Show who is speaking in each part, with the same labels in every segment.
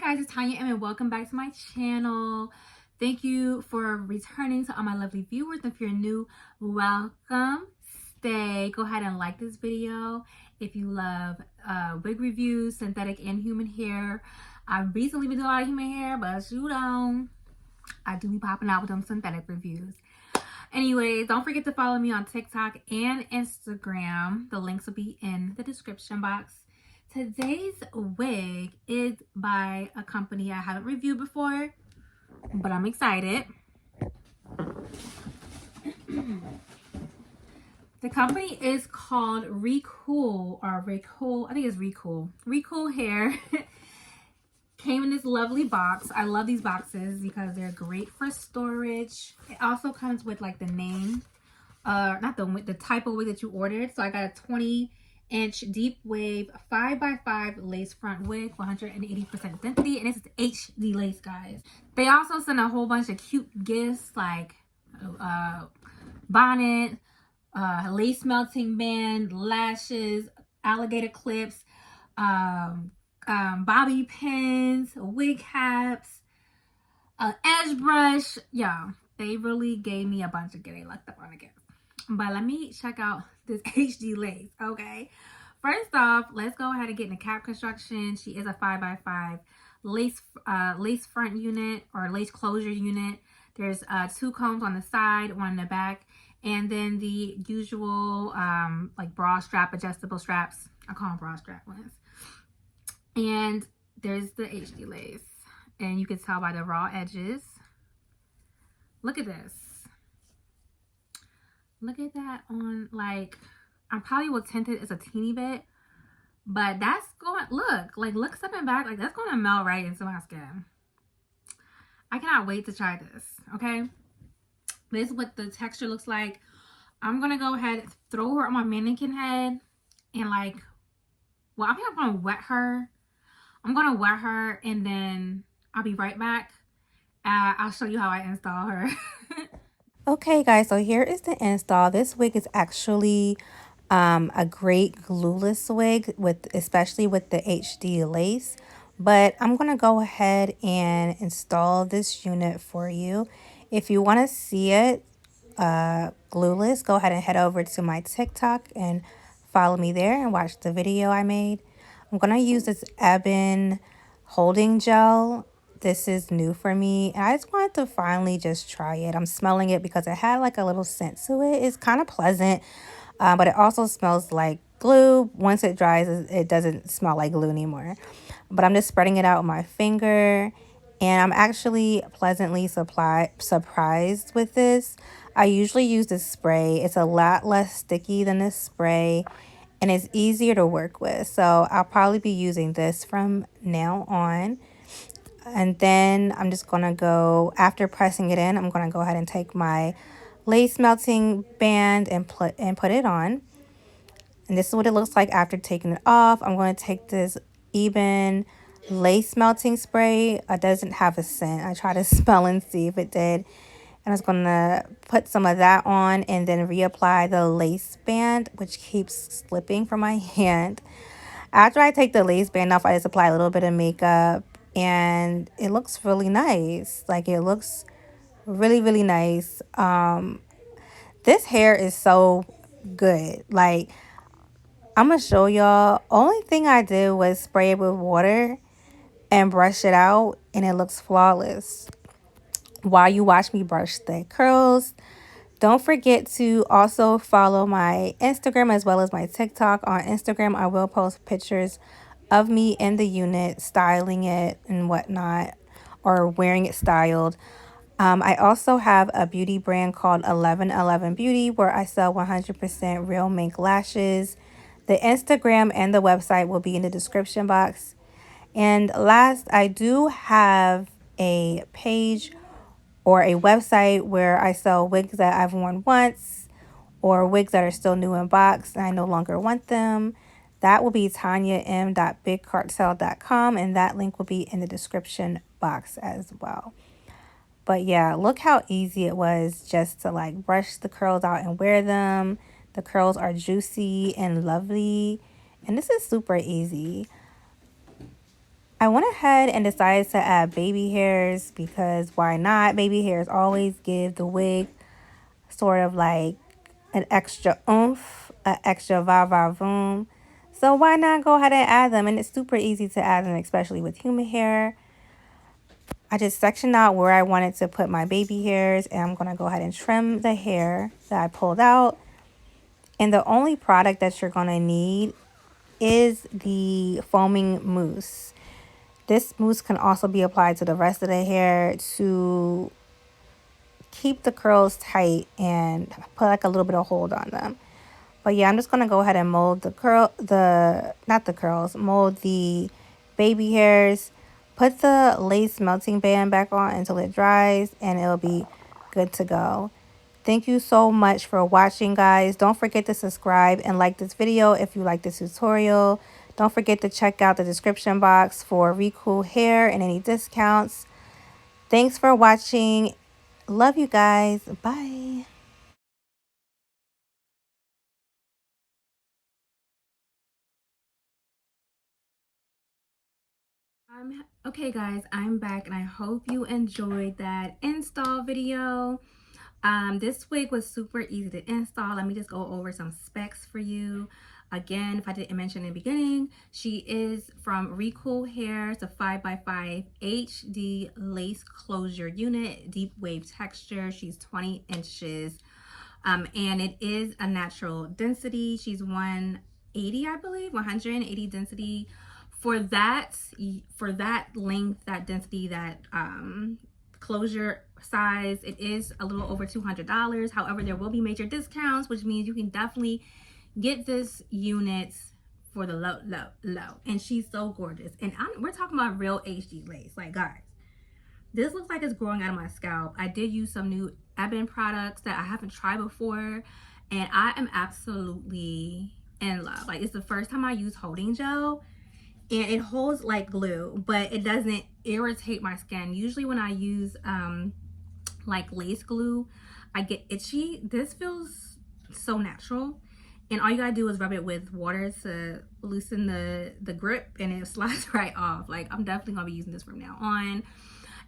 Speaker 1: guys, it's Tonya and welcome back to my channel. Thank you for returning to all my lovely viewers. If you're new, welcome. Stay. Go ahead and like this video. If you love wig reviews, synthetic and human hair. I recently been doing a lot of human hair, but you know, I do be popping out with them synthetic reviews. Anyways, don't forget to follow me on TikTok and Instagram. The links will be in the description box. Today's wig is by a company I haven't reviewed before, but I'm excited. The company is called Recool, or Recool, I think it's Recool. Recool Hair. Came in this lovely box. I love these boxes because they're great for storage. It also comes with like the name, not the type of wig that you ordered. So I got a 20-inch deep wave 5x5 lace front wig, 180% density, and this is HD lace, guys. They also send a whole bunch of cute gifts like bonnet, lace melting band, lashes, alligator clips, bobby pins, wig caps, edge brush. Yeah, they really gave me a bunch of they lucked up on the gift. But let me check out this HD lace. Okay, first off, let's go ahead and get in the cap construction. She is a 5x5 lace front unit, or lace closure unit. There's 2 combs on the side, 1 in the back, and then the usual like bra strap, adjustable straps. I call them bra strap ones. And there's the HD lace, and you can tell by the raw edges. Look at this. Look at that on, like, I probably will tint it as a teeny bit, but that's going, look stepping back, like that's going to melt right into my skin. I cannot wait to try this. Okay, this is what the texture looks like. I'm gonna go ahead and throw her on my mannequin head, and like, well, I think I'm gonna wet her. I'm gonna wet her, and then I'll be right back. I'll show you how I install her.
Speaker 2: Okay guys, so here is the install. This wig is actually a great glueless wig, especially with the HD lace. But I'm going to go ahead and install this unit for you. If you want to see it glueless, go ahead and head over to my TikTok and follow me there and watch the video I made. I'm going to use this Ebon holding gel. This is new for me, and I just wanted to finally just try it. I'm smelling it because it had like a little scent to it. It's kind of pleasant, but it also smells like glue. Once it dries, it doesn't smell like glue anymore. But I'm just spreading it out with my finger, and I'm actually pleasantly surprised with this. I usually use this spray. It's a lot less sticky than this spray, and it's easier to work with. So I'll probably be using this from now on. And then I'm just going to go, after pressing it in, I'm going to go ahead and take my lace melting band and put it on. And this is what it looks like after taking it off. I'm going to take this Ebon lace melting spray. It doesn't have a scent. I tried to smell and see if it did. And I was going to put some of that on and then reapply the lace band, which keeps slipping from my hand. After I take the lace band off, I just apply a little bit of makeup, and it looks really nice. Like, it looks really, really nice. This hair is so good. Like, I'm gonna show y'all. Only thing I did was spray it with water and brush it out, and it looks flawless. While you watch me brush the curls, don't forget to also follow my Instagram as well as my TikTok. On Instagram, I will post pictures of me in the unit, styling it and whatnot, or wearing it styled. I also have a beauty brand called 1111 Beauty, where I sell 100% real mink lashes. The Instagram and the website will be in the description box. And last, I do have a page or a website where I sell wigs that I've worn once, or wigs that are still new in box and I no longer want them. That will be tonyam.bigcartel.com, and that link will be in the description box as well. But yeah, look how easy it was just to like brush the curls out and wear them. The curls are juicy and lovely, and this is super easy. I went ahead and decided to add baby hairs because why not? Baby hairs always give the wig sort of like an extra oomph, an extra va-va-voom. So why not go ahead and add them? And it's super easy to add them, especially with human hair. I just sectioned out where I wanted to put my baby hairs, and I'm going to go ahead and trim the hair that I pulled out. And the only product that you're going to need is the foaming mousse. This mousse can also be applied to the rest of the hair to keep the curls tight and put like a little bit of hold on them. But yeah, I'm just going to go ahead and mold mold the baby hairs. Put the lace melting band back on until it dries, and it'll be good to go. Thank you so much for watching, guys. Don't forget to subscribe and like this video if you like this tutorial. Don't forget to check out the description box for Recool hair and any discounts. Thanks for watching. Love you guys. Bye.
Speaker 1: Okay guys, I'm back and I hope you enjoyed that install video. This wig was super easy to install. Let me just go over some specs for you. Again, if I didn't mention in the beginning, she is from Recool Hair. It's a 5x5 HD lace closure unit, deep wave texture. She's 20 inches. And it is a natural density. She's 180, I believe, 180 density. For that length, that density, that closure size, it is a little over $200. However, there will be major discounts, which means you can definitely get this unit for the low. And she's so gorgeous. And we're talking about real HD lace. Like, guys, this looks like it's growing out of my scalp. I did use some new Ebin products that I haven't tried before, and I am absolutely in love. Like, it's the first time I use holding gel, and it holds like glue, but it doesn't irritate my skin. Usually when I use like lace glue, I get itchy. This feels so natural, and all you gotta do is rub it with water to loosen the grip, and it slides right off. Like, I'm definitely gonna be using this from now on.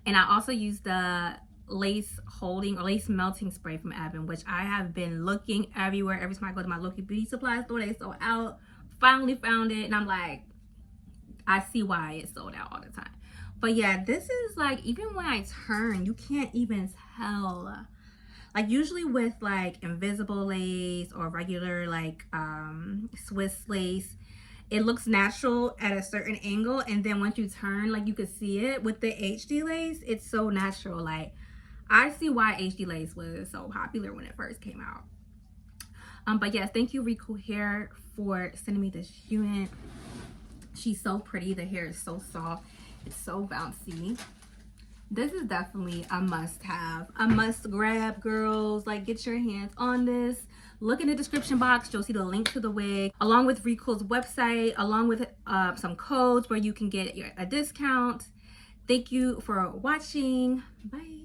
Speaker 1: And I also use the lace holding or lace melting spray from Ebin, which I have been looking everywhere. Every time I go to my local beauty supply store, they sold out. Finally found it, and I'm like, I see why it's sold out all the time. But yeah, this is like, even when I turn, you can't even tell. Like, usually with like invisible lace or regular like Swiss lace, it looks natural at a certain angle, and then once you turn, like, you could see it. With the HD lace, it's so natural. Like, I see why HD lace was so popular when it first came out. But yes, thank you Recool Hair for sending me this unit. She's so pretty. The hair is so soft. It's so bouncy. This is definitely a must-have, a must-grab, girls. Like, get your hands on this. Look in the description box. You'll see the link to the wig, along with Recool's website, along with some codes where you can get a discount. Thank you for watching. Bye.